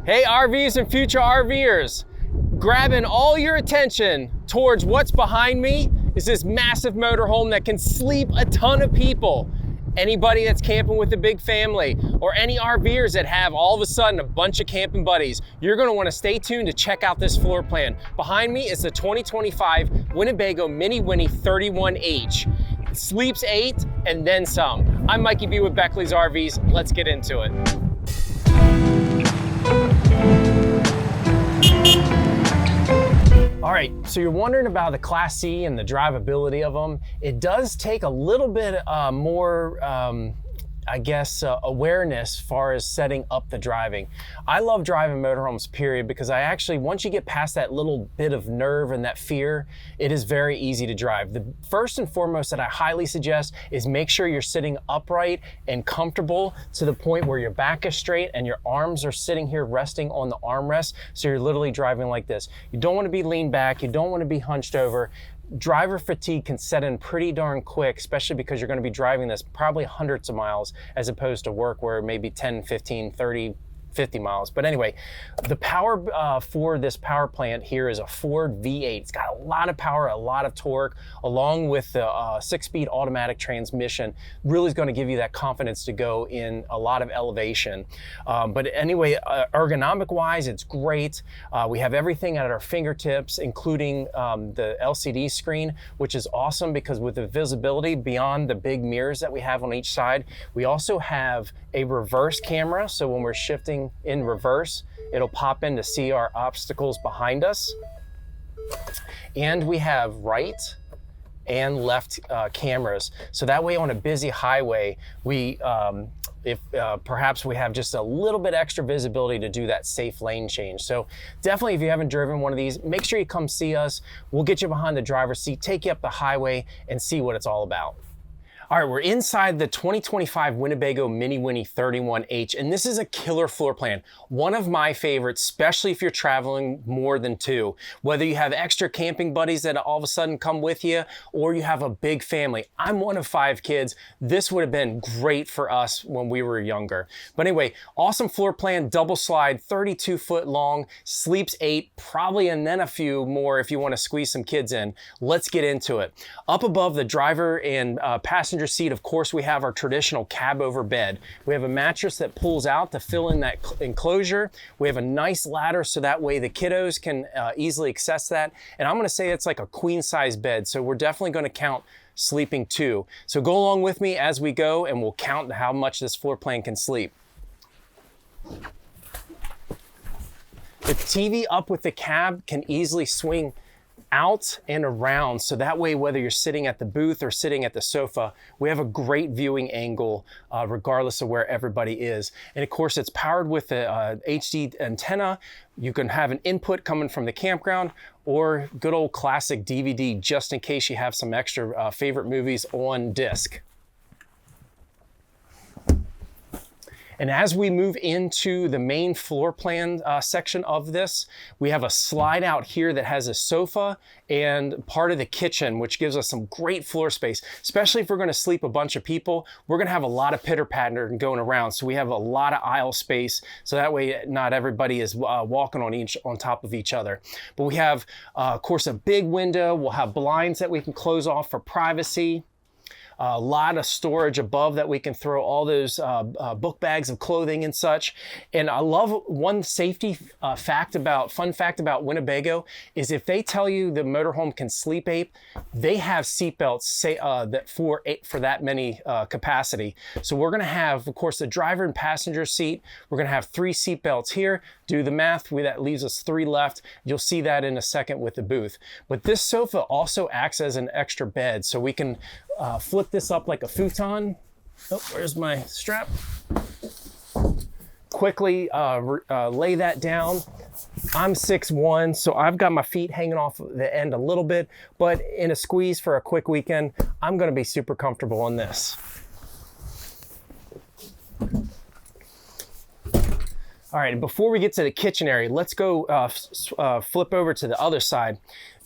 Hey RVs and future RVers, grabbing all your attention towards what's behind me is this massive motorhome that can sleep a ton of people. Anybody that's camping with a big family or any RVers that have all of a sudden a bunch of camping buddies, you're gonna wanna stay tuned to check out this floor plan. Behind me is the 2025 Winnebago Minnie Winnie 31H. It sleeps 8 and then some. I'm Mikey B with Beckley's RVs. Let's get into it. All right, so you're wondering about the Class C and the drivability of them. It does take a little bit more, awareness as far as setting up the driving. I love driving motorhomes, period, because I actually, once you get past that little bit of nerve and that fear, it is very easy to drive. The first and foremost that I highly suggest is make sure you're sitting upright and comfortable to the point where your back is straight and your arms are sitting here resting on the armrest, so you're literally driving like this. You don't want to be leaned back, you don't want to be hunched over. Driver fatigue can set in pretty darn quick, especially because you're going to be driving this probably hundreds of miles as opposed to work where maybe 10, 15, 30, 50 miles. But anyway, the power for this power plant here is a Ford V8. It's got a lot of power, a lot of torque, along with the 6-speed automatic transmission. Really is going to give you that confidence to go in a lot of elevation. But anyway, ergonomic wise, it's great. We have everything at our fingertips, including the LCD screen, which is awesome because with the visibility beyond the big mirrors that we have on each side, we also have a reverse camera. So when we're shifting in reverse, it'll pop in to see our obstacles behind us. And we have right and left cameras. So that way on a busy highway, we, perhaps we have just a little bit extra visibility to do that safe lane change. So definitely, if you haven't driven one of these, make sure you come see us. We'll get you behind the driver's seat, take you up the highway and see what it's all about. All right, we're inside the 2025 Winnebago Minnie Winnie 31H, and this is a killer floor plan. One of my favorites, especially if you're traveling more than 2. Whether you have extra camping buddies that all of a sudden come with you, or you have a big family. I'm one of 5 kids. This would have been great for us when we were younger. But anyway, awesome floor plan, double slide, 32 foot long, sleeps 8, probably, and then a few more if you want to squeeze some kids in. Let's get into it. Up above the driver and passenger seat, of course, we have our traditional cab over bed. We have a mattress that pulls out to fill in that enclosure. We have a nice ladder so that way the kiddos can easily access that. And I'm going to say it's like a queen size bed. So we're definitely going to count sleeping 2. So go along with me as we go and we'll count how much this floor plan can sleep. The TV up with the cab can easily swing out and around, so that way whether you're sitting at the booth or sitting at the sofa, we have a great viewing angle regardless of where everybody is. And of course, it's powered with a HD antenna. You can have an input coming from the campground or good old classic DVD just in case you have some extra favorite movies on disc. And as we move into the main floor plan section of this, we have a slide out here that has a sofa and part of the kitchen, which gives us some great floor space, especially if we're gonna sleep a bunch of people. We're gonna have a lot of pitter patter going around. So we have a lot of aisle space. So that way not everybody is walking on top of each other. But we have, of course, a big window. We'll have blinds that we can close off for privacy. A lot of storage above that we can throw all those book bags of clothing and such. And I love one safety fun fact about Winnebago is if they tell you the motorhome can sleep 8, they have seatbelts that for that many capacity. So we're gonna have, of course, the driver and passenger seat. We're gonna have 3 seatbelts here. Do the math, that leaves us 3 left. You'll see that in a second with the booth. But this sofa also acts as an extra bed, so we can flip this up like a futon. Oh, where's my strap? Quickly lay that down. I'm 6'1", so I've got my feet hanging off the end a little bit, but in a squeeze for a quick weekend, I'm gonna be super comfortable on this. All right, and before we get to the kitchen area, let's go flip over to the other side.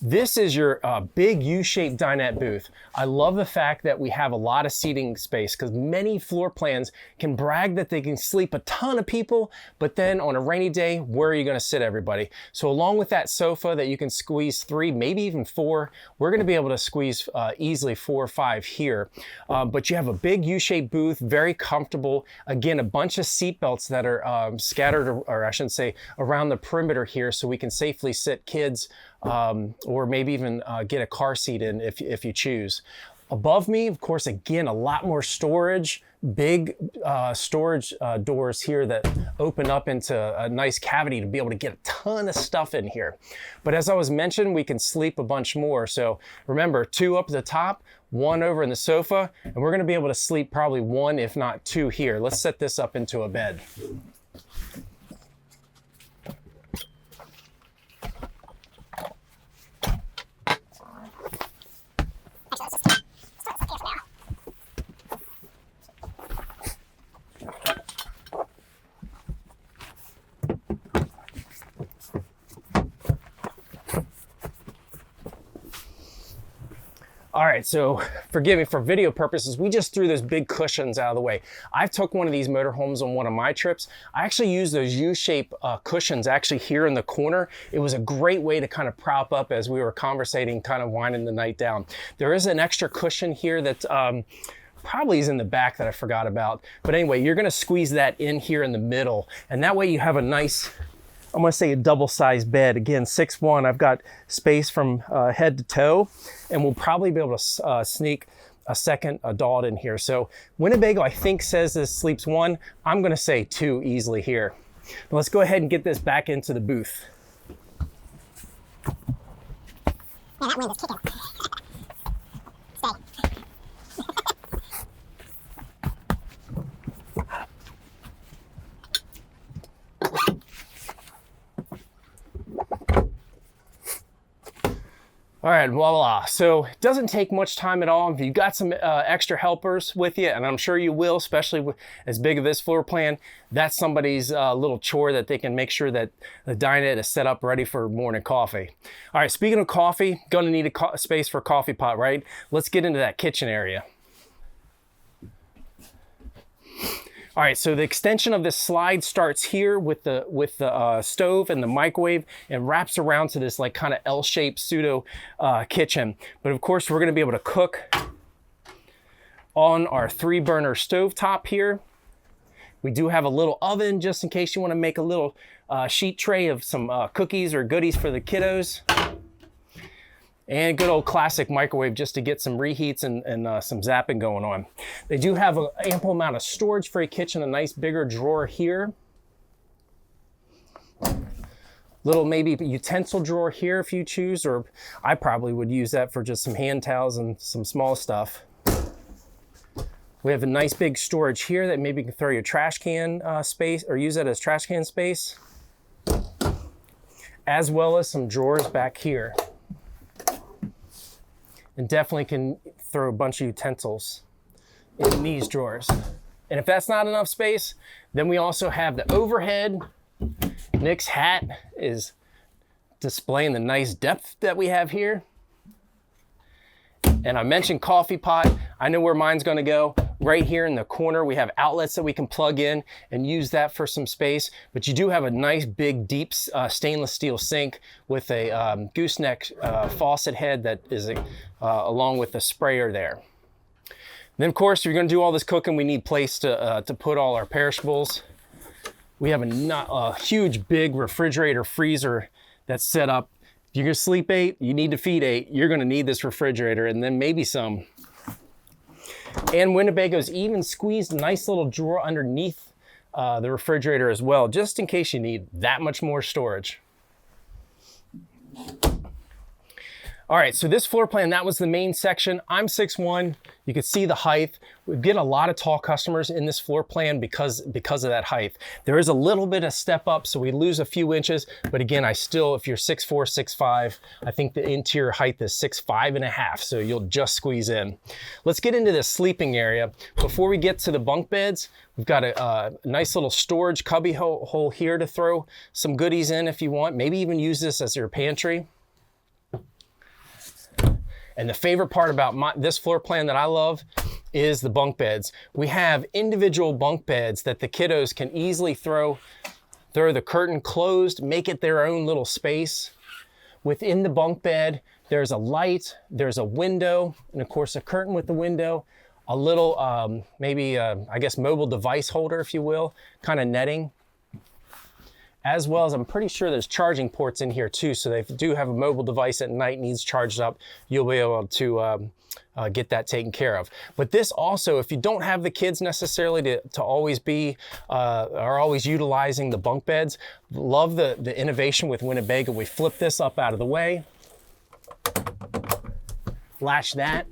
This is your big U-shaped dinette booth. I love the fact that we have a lot of seating space because many floor plans can brag that they can sleep a ton of people, but then on a rainy day, where are you going to sit everybody? So along with that sofa that you can squeeze 3, maybe even 4, we're going to be able to squeeze easily 4 or 5 here. But you have a big U-shaped booth, very comfortable. Again, a bunch of seat belts that are scattered, or I shouldn't say, around the perimeter here, so we can safely sit kids or maybe even get a car seat in if you choose. Above me, of course, again, a lot more storage, big storage doors here that open up into a nice cavity to be able to get a ton of stuff in here. But as I was mentioning, we can sleep a bunch more. So remember, 2 up at the top, 1 over in the sofa, and we're gonna be able to sleep probably 1, if not 2 here. Let's set this up into a bed. All right, so forgive me, for video purposes, we just threw those big cushions out of the way. I took one of these motorhomes on one of my trips. I actually used those U-shaped cushions actually here in the corner. It was a great way to kind of prop up as we were conversating, kind of winding the night down. There is an extra cushion here that probably is in the back that I forgot about. But anyway, you're gonna squeeze that in here in the middle, and that way you have a nice, I'm gonna say a double-sized bed. Again, 6'1", I've got space from head to toe, and we'll probably be able to sneak a second adult in here. So Winnebago, I think, says this sleeps 1. I'm gonna say 2 easily here. But let's go ahead and get this back into the booth. Man, that wind is kicking. Stay. All right, voila. So it doesn't take much time at all. If you've got some extra helpers with you, and I'm sure you will, especially with as big of this floor plan, that's somebody's little chore that they can make sure that the dinette is set up ready for morning coffee. All right, speaking of coffee, gonna need a space for a coffee pot, right? Let's get into that kitchen area. All right, so the extension of this slide starts here with the stove and the microwave and wraps around to this like kind of L-shaped pseudo kitchen. But of course, we're gonna be able to cook on our 3-burner stove top here. We do have a little oven just in case you wanna make a little sheet tray of some cookies or goodies for the kiddos. And good old classic microwave just to get some reheats and some zapping going on. They do have an ample amount of storage for a kitchen, a nice bigger drawer here. Little maybe utensil drawer here if you choose, or I probably would use that for just some hand towels and some small stuff. We have a nice big storage here that maybe you can throw your trash can space, or use that as trash can space, as well as some drawers back here. And definitely can throw a bunch of utensils in these drawers. And if that's not enough space, then we also have the overhead. Nick's hat is displaying the nice depth that we have here. And I mentioned coffee pot. I know where mine's gonna go. Right here in the corner, we have outlets that we can plug in and use that for some space. But you do have a nice big deep stainless steel sink with a gooseneck faucet head that is along with the sprayer there. And then of course, if you're gonna do all this cooking, we need place to put all our perishables. We have a huge big refrigerator freezer that's set up. If you're gonna sleep 8, you need to feed 8, you're gonna need this refrigerator and then maybe some. And Winnebago's even squeezed a nice little drawer underneath the refrigerator as well, just in case you need that much more storage. All right, so this floor plan, that was the main section. I'm 6'1", you can see the height. We get a lot of tall customers in this floor plan because of that height. There is a little bit of step up, so we lose a few inches, but again, if you're 6'4", 6'5", I think the interior height is 6'5½", so you'll just squeeze in. Let's get into the sleeping area. Before we get to the bunk beds, we've got a nice little storage cubby hole here to throw some goodies in if you want. Maybe even use this as your pantry. And the favorite part about this floor plan that I love is the bunk beds. We have individual bunk beds that the kiddos can easily throw the curtain closed, make it their own little space. Within the bunk bed, there's a light, there's a window, and of course a curtain with the window, a little, I guess mobile device holder, if you will, kind of netting. As well as I'm pretty sure there's charging ports in here too. So if you do have a mobile device at night needs charged up, you'll be able to get that taken care of. But this also, if you don't have the kids necessarily to always be, are always utilizing the bunk beds, love the innovation with Winnebago. We flip this up out of the way, latch that.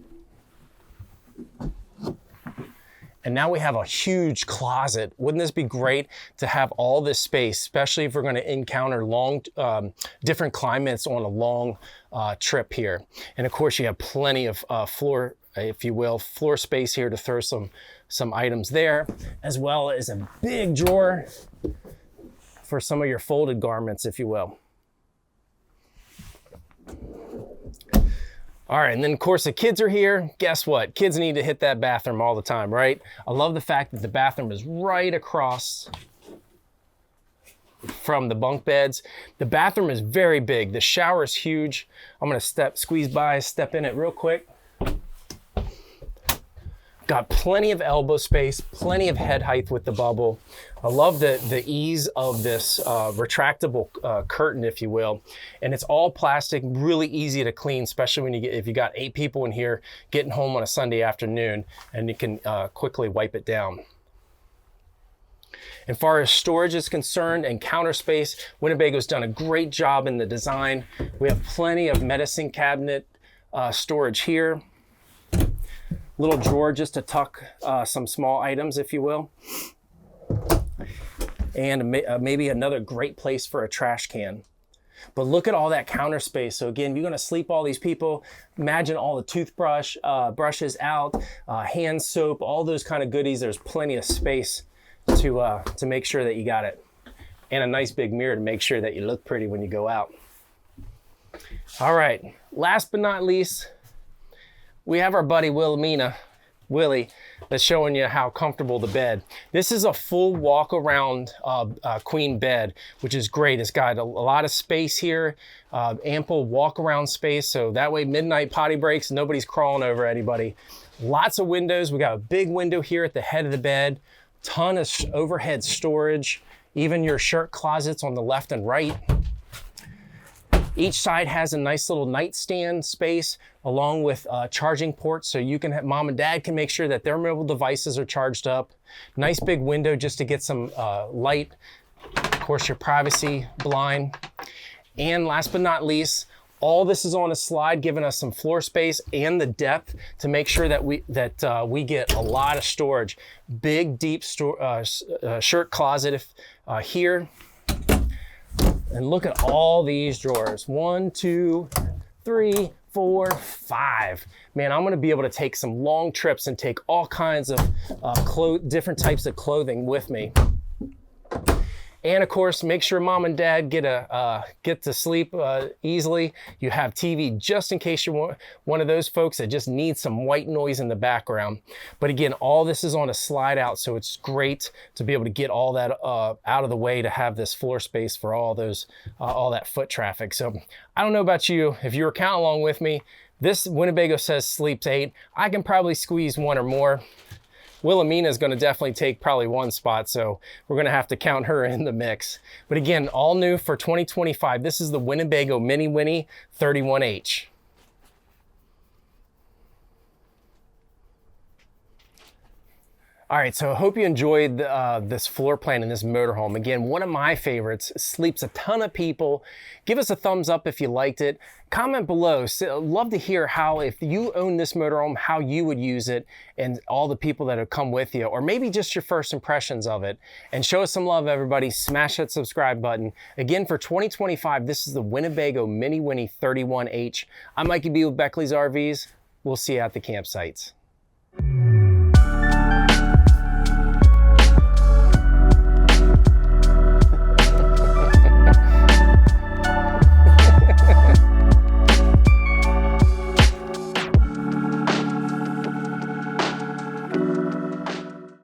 And now we have a huge closet. Wouldn't this be great to have all this space, especially if we're going to encounter long, different climates on a long trip here. And of course you have plenty of floor, if you will, floor space here to throw some items there, as well as a big drawer for some of your folded garments, if you will. All right, and then of course the kids are here. Guess what? Kids need to hit that bathroom all the time, right? I love the fact that the bathroom is right across from the bunk beds. The bathroom is very big. The shower is huge. I'm gonna squeeze by, step in it real quick. Got plenty of elbow space, plenty of head height with the bubble. I love the ease of this retractable curtain, if you will. And it's all plastic, really easy to clean, especially when if you got 8 people in here getting home on a Sunday afternoon, and you can quickly wipe it down. As far as storage is concerned and counter space, Winnebago's done a great job in the design. We have plenty of medicine cabinet storage here. Little drawer just to tuck some small items, if you will. And maybe another great place for a trash can. But look at all that counter space. So again, you're gonna sleep all these people. Imagine all the toothbrush, brushes out, hand soap, all those kind of goodies. There's plenty of space to make sure that you got it. And a nice big mirror to make sure that you look pretty when you go out. All right, last but not least, we have our buddy Willie, that's showing you how comfortable the bed. This is a full walk around queen bed, which is great. It's got a lot of space here, ample walk around space. So that way midnight potty breaks, nobody's crawling over anybody. Lots of windows. We got a big window here at the head of the bed, ton of overhead storage, even your shirt closets on the left and right. Each side has a nice little nightstand space along with charging ports, so you can have, mom and dad can make sure that their mobile devices are charged up. Nice big window just to get some light. Of course, your privacy blind. And last but not least, all this is on a slide, giving us some floor space and the depth to make sure that we get a lot of storage. Big, deep shirt closet here. And look at all these drawers. 1, 2, 3, 4, 5. Man, I'm gonna be able to take some long trips and take all kinds of different types of clothing with me. And of course, make sure mom and dad get to sleep easily. You have TV just in case you're one of those folks that just needs some white noise in the background. But again, all this is on a slide out, so it's great to be able to get all that out of the way to have this floor space for all that foot traffic. So I don't know about you, if you were counting along with me, this Winnebago says sleeps 8. I can probably squeeze 1 or more. Wilhelmina is going to definitely take probably 1 spot, so we're going to have to count her in the mix. But again, all new for 2025. This is the Winnebago Minnie Winnie 31H. All right, so I hope you enjoyed this floor plan in this motorhome. Again, one of my favorites, sleeps a ton of people. Give us a thumbs up if you liked it. Comment below. Love to hear how, if you own this motorhome, how you would use it and all the people that have come with you, or maybe just your first impressions of it. And show us some love, everybody. Smash that subscribe button. Again, for 2025, this is the Winnebago Minnie Winnie 31H. I'm Mikey B with Beckley's RVs. We'll see you at the campsites.